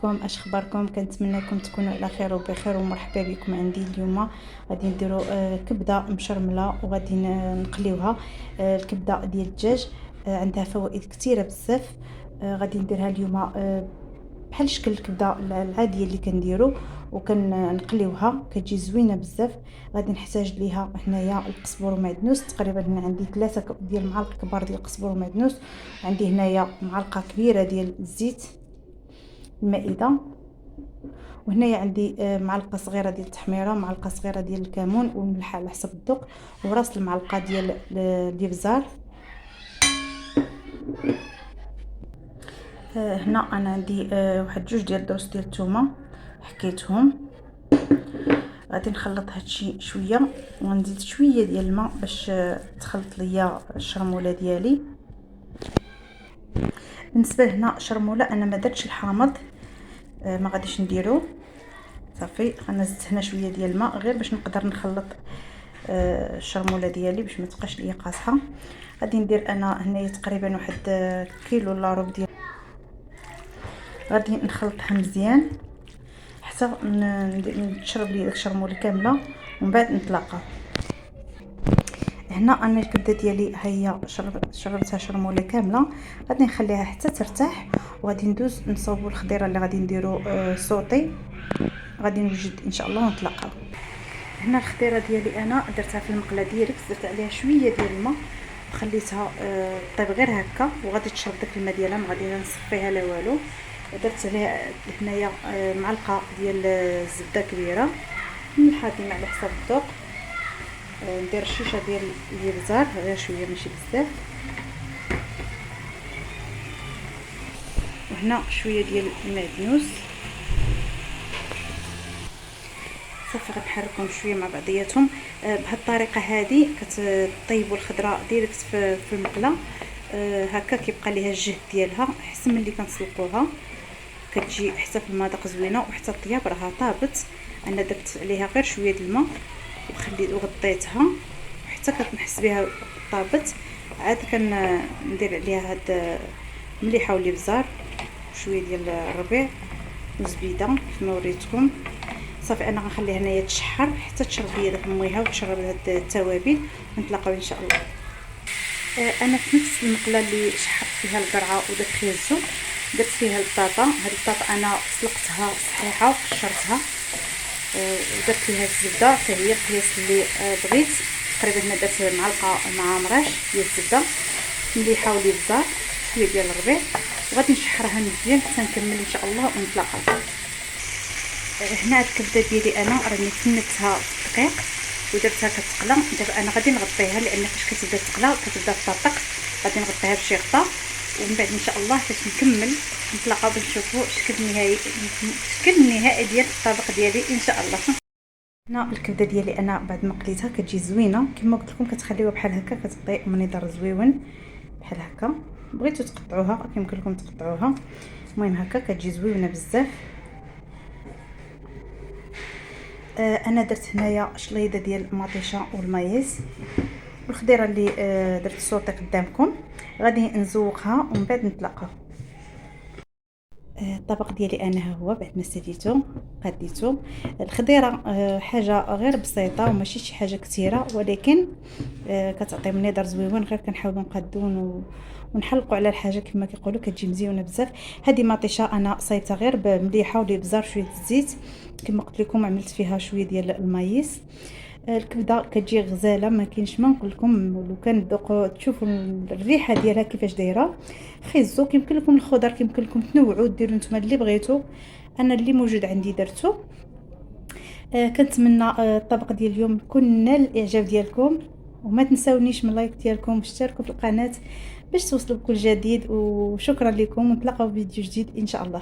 عليكم، اش اخباركم؟ كنتمنىكم تكونوا على خير وبخير ومرحبا بكم عندي. اليوم غادي نديروا كبده مشرمله وغادي نقليوها. الكبده ديال الدجاج عندها فوائد كثيره بزاف. غادي نديرها اليوم بحال شكل الكبده العاديه اللي كنديروا وكنقليوها، كتجي زوينه بزاف. غادي نحتاج ليها هنايا القزبر ومعدنوس، تقريبا هنا عندي 3 ديال المعالق كبار ديال القزبر ومعدنوس. عندي هنايا معلقه كبيره ديال الزيت المائده، وهنايا عندي معلقه صغيره ديال التحميره، معلقه صغيره ديال الكمون والملح على حسب الذوق، وراس المعلقه ديال الابزار. هنا انا عندي واحد 2 ديال الدروس ديال الثومه حكيتهم. غادي نخلط هادشي شويه ونزيد شويه ديال الماء باش تخلط ليا الشرموله ديالي. بالنسبه هنا الشرموله انا ما درتش الحامض، ما غاديش نديرو صافي. انا زدت هنا شويه ديال الماء غير باش نقدر نخلط الشرموله ديالي باش ما تبقاش ليا قاصحه. غادي ندير انا هنايا تقريبا واحد كيلو الا ربع ديال، غادي نخلطها مزيان حتى نشرب لي داك الشرموله كامله ومن بعد نطلقها. هنا انا الكبده ديالي هي شربتها شرموله كامله، غادي نخليها حتى ترتاح وغادي ندوز نصاوبوا الخضيره اللي غادي نديرو صوطي. غادي نوجد ان شاء الله ونطلقها. هنا الخضيره ديالي انا درتها في المقله ديريكت، درت عليها شويه ديال الماء وخليتها طيب غير هكا، وغادي تشرب داك الماء ديالها، ما غادي نصفيها لا والو. درت عليها هنايا معلقه ديال الزبده كبيره، ملحه ديما على حسب الذوق. ندير شيشه ديال الابزار غير شويه ماشي بزاف، وهنا شويه ديال المعدنوس. صافي غنحركهم شويه مع بعضياتهم. بهذه الطريقه هذه كتطيبوا الخضره ديريكت في المقله، هكا كيبقى ليها الجهد ديالها احسن من اللي كنسلقوها. كتجي حتى في المذاق زوينه وحتى الطياب راها طابت. انا درت عليها غير شويه د الماء وغطيتها حتى كنحس بها طابت. عاد كندير عليها هاد المليحه والابزار شويه ديال الربيع وزبيده كما وريتكم. صافي انا غنخليها هنايا تشحر حتى تشرب ليا داك المويها وتشرب هاد التوابل، ونتلاقاو ان شاء الله. انا في نفس المقله اللي شحرت فيها القرعه وداك خيزو درت فيها البطاطا. هاد البطاطا انا سلقتها صحيحه وقشرتها، ودرت فيها الزبده حتى هي القياس اللي بغيت. تقريبا هنا درت معلقه مع مراش ديال الزبده، مليحه والابزار شويه ديال الربيع، وغادي نشحرها مزيان حتى نكمل ان شاء الله ونتلاقاو. هنا الكبده ديالي انا راني كنتها في الدقيق ودرتها كتقلى. دابا انا غادي نغطيها لان فاش كتبدا تقلى كتبدا تطرطق، غادي نغطيها بشي غطا ومن بعد ان شاء الله فاش نكمل نتلاقاو باش نشوفوا الشكل النهائي ديال الطبق ديالي ان شاء الله. هنا الكبده ديالي انا بعد ما قليتها كتجي زوينه كما قلت لكم، كتخليوها بحال هكا كتعطي منظر زويون بحال هكا. بغيتو تقطعوها يمكن لكم تقطعوها، المهم هكا كتجي زوينه بزاف. انا درت هنايا شليضه ديال المطيشه والمايز والخضيره اللي درت صوتي قدامكم. غادي نزوقها ومن بعد نتلاقاو. الطبق ديالي انا ها هو بعد ما سديته قديته. الخضيره حاجه غير بسيطه وماشي شي حاجه كثيره، ولكن كتعطي منظر زويون. غير كنحاولوا نقادو ونحلقوا على الحاجه كما كيقولوا كتجي مزيونه بزاف. هذه مطيشه انا صايبتها غير بمليحه والابزار شويه الزيت كما قلت لكم، عملت فيها شويه ديال المايس. الكبده كتجي غزاله ما كاينش ما نقول لكم. لو كان تذوقوا تشوفوا الريحه ديالها كيفاش دايره. خيزو كيمكن لكم الخضر كيمكن لكم تنوعوا ديروا نتوما اللي بغيتوا، انا اللي موجود عندي درتو. كنتمنى الطبق ديال اليوم يكون نال الاعجاب ديالكم، وما تنساونيش من لايك ديالكم واشتركوا في القناه باش توصلوا بكل جديد. وشكرا لكم ونتلاقاو في فيديو جديد ان شاء الله.